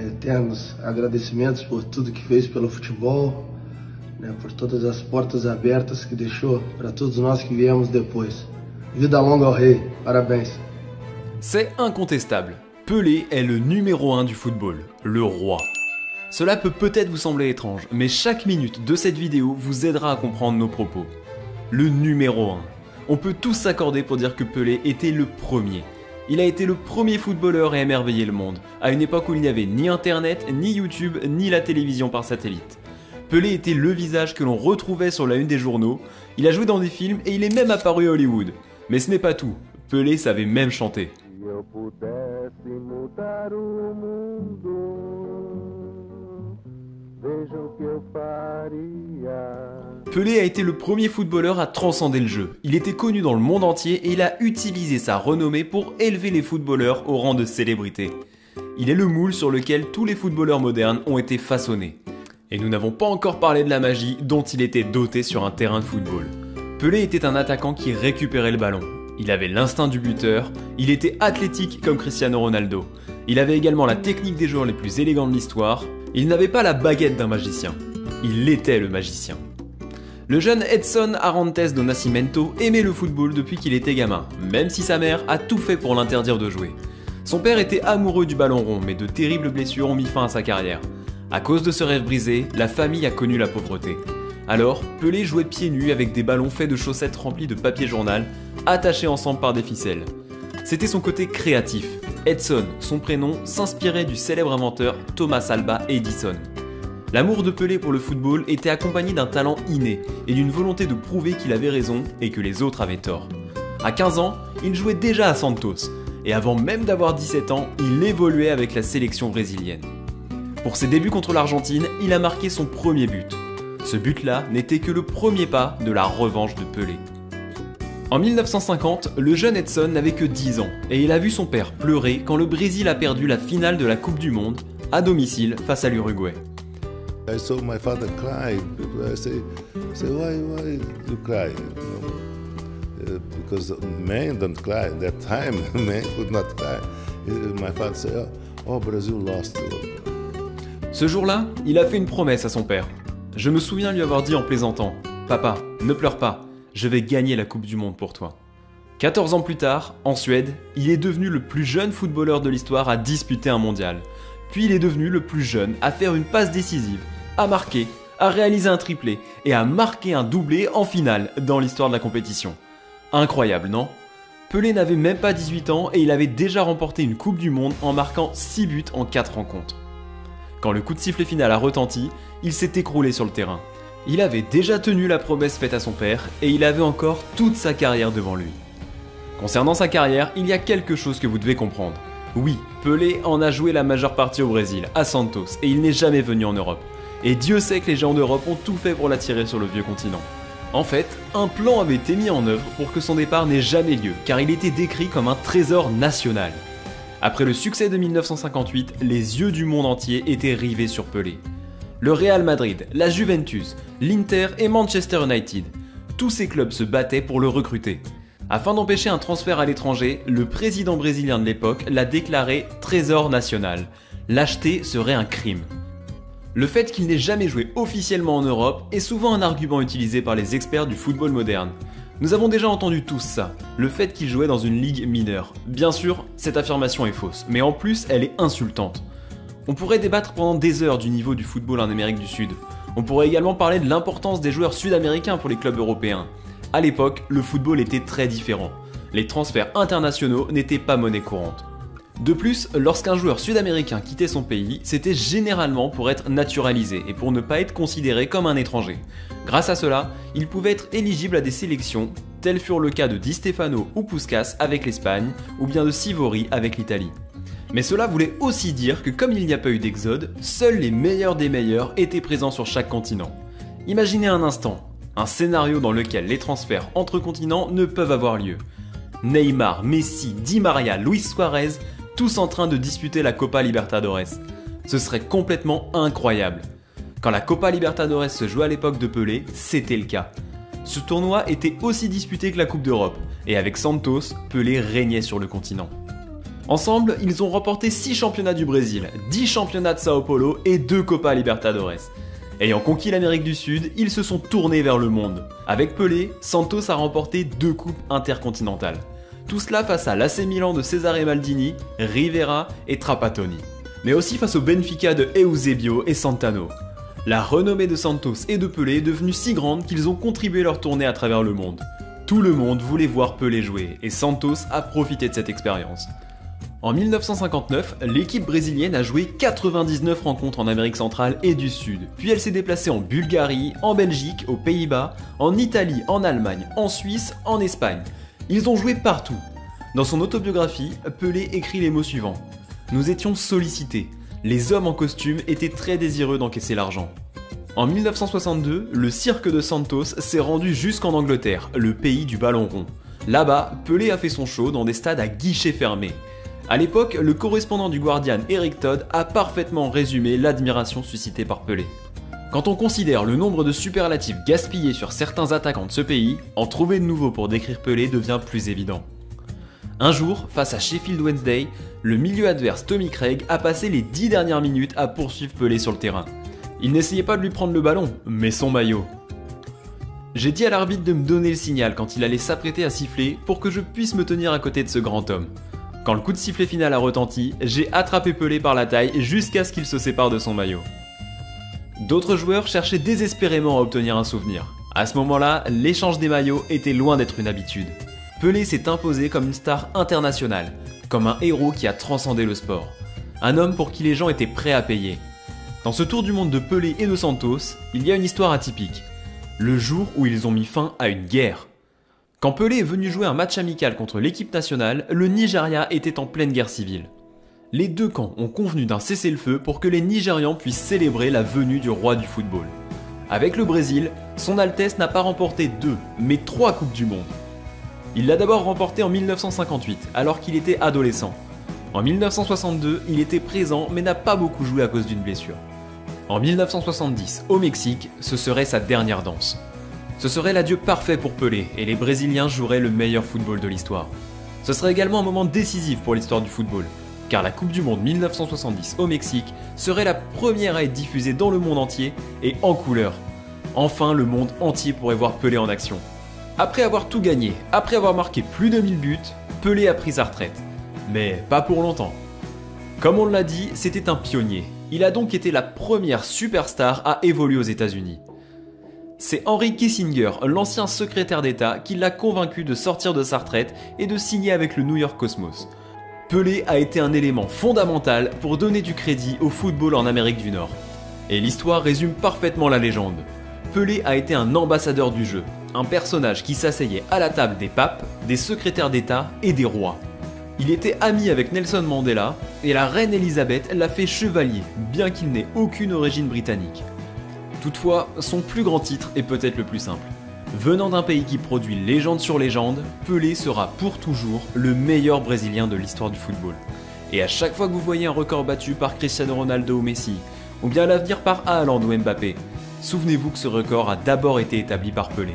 eternos agradecimentos por tudo que fez pelo futebol, por todas as portas abertas que deixou para todos nós que viemos depois. Vida longa ao rei, parabéns. C'est incontestable, Pelé est le numéro 1 du football, le roi. Cela peut peut-être vous sembler étrange, mais chaque minute de cette vidéo vous aidera à comprendre nos propos. Le numéro 1. On peut tous s'accorder pour dire que Pelé était le premier. Il a été le premier footballeur à émerveiller le monde, à une époque où il n'y avait ni internet, ni YouTube, ni la télévision par satellite. Pelé était le visage que l'on retrouvait sur la une des journaux, il a joué dans des films et il est même apparu à Hollywood. Mais ce n'est pas tout, Pelé savait même chanter. Pelé a été le premier footballeur à transcender le jeu. Il était connu dans le monde entier et il a utilisé sa renommée pour élever les footballeurs au rang de célébrité. Il est le moule sur lequel tous les footballeurs modernes ont été façonnés. Et nous n'avons pas encore parlé de la magie dont il était doté sur un terrain de football. Pelé était un attaquant qui récupérait le ballon. Il avait l'instinct du buteur, il était athlétique comme Cristiano Ronaldo. Il avait également la technique des joueurs les plus élégants de l'histoire. Il n'avait pas la baguette d'un magicien, il était le magicien. Le jeune Edson Arantes do Nascimento aimait le football depuis qu'il était gamin, même si sa mère a tout fait pour l'interdire de jouer. Son père était amoureux du ballon rond, mais de terribles blessures ont mis fin à sa carrière. À cause de ce rêve brisé, la famille a connu la pauvreté. Alors, Pelé jouait pieds nus avec des ballons faits de chaussettes remplies de papier journal, attachés ensemble par des ficelles. C'était son côté créatif. Edson, son prénom, s'inspirait du célèbre inventeur Thomas Alva Edison. L'amour de Pelé pour le football était accompagné d'un talent inné et d'une volonté de prouver qu'il avait raison et que les autres avaient tort. À 15 ans, il jouait déjà à Santos, et avant même d'avoir 17 ans, il évoluait avec la sélection brésilienne. Pour ses débuts contre l'Argentine, il a marqué son premier but. Ce but-là n'était que le premier pas de la revanche de Pelé. En 1950, le jeune Edson n'avait que 10 ans et il a vu son père pleurer quand le Brésil a perdu la finale de la Coupe du Monde à domicile face à l'Uruguay. I saw my father cry. I say why you cry? Because men don't cry. At that time, men could not cry. My father said, "Oh, Brazil lost." Ce jour-là, il a fait une promesse à son père. Je me souviens lui avoir dit en plaisantant « Papa, ne pleure pas, je vais gagner la Coupe du Monde pour toi ». 14 ans plus tard, en Suède, il est devenu le plus jeune footballeur de l'histoire à disputer un mondial. Puis il est devenu le plus jeune à faire une passe décisive, à marquer, à réaliser un triplé et à marquer un doublé en finale dans l'histoire de la compétition. Incroyable, non? Pelé n'avait même pas 18 ans et il avait déjà remporté une Coupe du Monde en marquant 6 buts en 4 rencontres. Quand le coup de sifflet final a retenti, il s'est écroulé sur le terrain. Il avait déjà tenu la promesse faite à son père et il avait encore toute sa carrière devant lui. Concernant sa carrière, il y a quelque chose que vous devez comprendre. Oui, Pelé en a joué la majeure partie au Brésil, à Santos, et il n'est jamais venu en Europe. Et Dieu sait que les géants d'Europe ont tout fait pour l'attirer sur le vieux continent. En fait, un plan avait été mis en œuvre pour que son départ n'ait jamais lieu, car il était décrit comme un trésor national. Après le succès de 1958, les yeux du monde entier étaient rivés sur Pelé. Le Real Madrid, la Juventus, l'Inter et Manchester United, tous ces clubs se battaient pour le recruter. Afin d'empêcher un transfert à l'étranger, le président brésilien de l'époque l'a déclaré trésor national. L'acheter serait un crime. Le fait qu'il n'ait jamais joué officiellement en Europe est souvent un argument utilisé par les experts du football moderne. Nous avons déjà entendu tous ça, le fait qu'il jouait dans une ligue mineure. Bien sûr, cette affirmation est fausse, mais en plus, elle est insultante. On pourrait débattre pendant des heures du niveau du football en Amérique du Sud. On pourrait également parler de l'importance des joueurs sud-américains pour les clubs européens. À l'époque, le football était très différent. Les transferts internationaux n'étaient pas monnaie courante. De plus, lorsqu'un joueur sud-américain quittait son pays, c'était généralement pour être naturalisé et pour ne pas être considéré comme un étranger. Grâce à cela, il pouvait être éligible à des sélections, tels furent le cas de Di Stefano ou Puskás avec l'Espagne, ou bien de Sivori avec l'Italie. Mais cela voulait aussi dire que comme il n'y a pas eu d'exode, seuls les meilleurs des meilleurs étaient présents sur chaque continent. Imaginez un instant, un scénario dans lequel les transferts entre continents ne peuvent avoir lieu. Neymar, Messi, Di Maria, Luis Suarez, tous en train de disputer la Copa Libertadores. Ce serait complètement incroyable. Quand la Copa Libertadores se jouait à l'époque de Pelé, c'était le cas. Ce tournoi était aussi disputé que la Coupe d'Europe, et avec Santos, Pelé régnait sur le continent. Ensemble, ils ont remporté 6 championnats du Brésil, 10 championnats de Sao Paulo et 2 Copa Libertadores. Ayant conquis l'Amérique du Sud, ils se sont tournés vers le monde. Avec Pelé, Santos a remporté 2 coupes intercontinentales. Tout cela face à l'AC Milan de Cesare Maldini, Rivera et Trapattoni. Mais aussi face au Benfica de Eusebio et Santano. La renommée de Santos et de Pelé est devenue si grande qu'ils ont contribué leur tournée à travers le monde. Tout le monde voulait voir Pelé jouer et Santos a profité de cette expérience. En 1959, l'équipe brésilienne a joué 99 rencontres en Amérique centrale et du Sud, puis elle s'est déplacée en Bulgarie, en Belgique, aux Pays-Bas, en Italie, en Allemagne, en Suisse, en Espagne. Ils ont joué partout. Dans son autobiographie, Pelé écrit les mots suivants. « Nous étions sollicités. Les hommes en costume étaient très désireux d'encaisser l'argent. » En 1962, le cirque de Santos s'est rendu jusqu'en Angleterre, le pays du ballon rond. Là-bas, Pelé a fait son show dans des stades à guichets fermés. A l'époque, le correspondant du Guardian Eric Todd a parfaitement résumé l'admiration suscitée par Pelé. Quand on considère le nombre de superlatifs gaspillés sur certains attaquants de ce pays, en trouver de nouveaux pour décrire Pelé devient plus évident. Un jour, face à Sheffield Wednesday, le milieu adverse Tommy Craig a passé les 10 dernières minutes à poursuivre Pelé sur le terrain. Il n'essayait pas de lui prendre le ballon, mais son maillot. J'ai dit à l'arbitre de me donner le signal quand il allait s'apprêter à siffler pour que je puisse me tenir à côté de ce grand homme. Quand le coup de sifflet final a retenti, j'ai attrapé Pelé par la taille jusqu'à ce qu'il se sépare de son maillot. D'autres joueurs cherchaient désespérément à obtenir un souvenir. À ce moment-là, l'échange des maillots était loin d'être une habitude. Pelé s'est imposé comme une star internationale, comme un héros qui a transcendé le sport. Un homme pour qui les gens étaient prêts à payer. Dans ce tour du monde de Pelé et de Santos, il y a une histoire atypique. Le jour où ils ont mis fin à une guerre. Quand Pelé est venu jouer un match amical contre l'équipe nationale, le Nigeria était en pleine guerre civile. Les deux camps ont convenu d'un cessez-le-feu pour que les Nigérians puissent célébrer la venue du roi du football. Avec le Brésil, son Altesse n'a pas remporté 2, mais 3 Coupes du Monde. Il l'a d'abord remporté en 1958, alors qu'il était adolescent. En 1962, il était présent mais n'a pas beaucoup joué à cause d'une blessure. En 1970, au Mexique, ce serait sa dernière danse. Ce serait l'adieu parfait pour Pelé et les Brésiliens joueraient le meilleur football de l'histoire. Ce serait également un moment décisif pour l'histoire du football, car la Coupe du Monde 1970 au Mexique serait la première à être diffusée dans le monde entier et en couleur. Enfin, le monde entier pourrait voir Pelé en action. Après avoir tout gagné, après avoir marqué plus de 1000 buts, Pelé a pris sa retraite. Mais pas pour longtemps. Comme on l'a dit, c'était un pionnier. Il a donc été la première superstar à évoluer aux États-Unis. C'est Henry Kissinger, l'ancien secrétaire d'État, qui l'a convaincu de sortir de sa retraite et de signer avec le New York Cosmos. Pelé a été un élément fondamental pour donner du crédit au football en Amérique du Nord. Et l'histoire résume parfaitement la légende. Pelé a été un ambassadeur du jeu, un personnage qui s'asseyait à la table des papes, des secrétaires d'État et des rois. Il était ami avec Nelson Mandela et la reine Elisabeth l'a fait chevalier, bien qu'il n'ait aucune origine britannique. Toutefois, son plus grand titre est peut-être le plus simple. Venant d'un pays qui produit légende sur légende, Pelé sera pour toujours le meilleur Brésilien de l'histoire du football. Et à chaque fois que vous voyez un record battu par Cristiano Ronaldo ou Messi, ou bien à l'avenir par Haaland ou Mbappé, souvenez-vous que ce record a d'abord été établi par Pelé.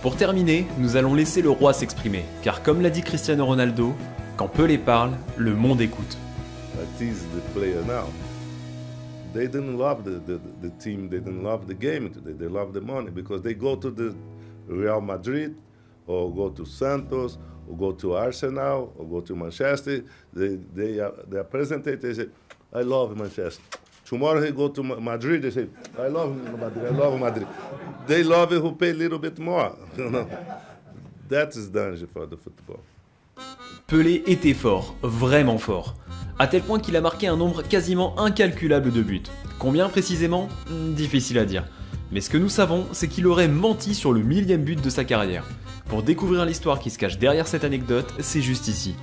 Pour terminer, nous allons laisser le roi s'exprimer, car comme l'a dit Cristiano Ronaldo, quand Pelé parle, le monde écoute. That is the player now. They didn't love the team, they didn't love the game today, they love the money because they go to the Real Madrid or go to Santos or go to Arsenal or go to Manchester. They are presented, they say, I love Manchester. Tomorrow they go to Madrid, they say, I love Madrid, I love Madrid. They love it who pay a little bit more, you know. That is danger for the football. Pelé était fort, vraiment fort, à tel point qu'il a marqué un nombre quasiment incalculable de buts. Combien précisément ? Difficile à dire. Mais ce que nous savons, c'est qu'il aurait menti sur le 1000e but de sa carrière. Pour découvrir l'histoire qui se cache derrière cette anecdote, c'est juste ici.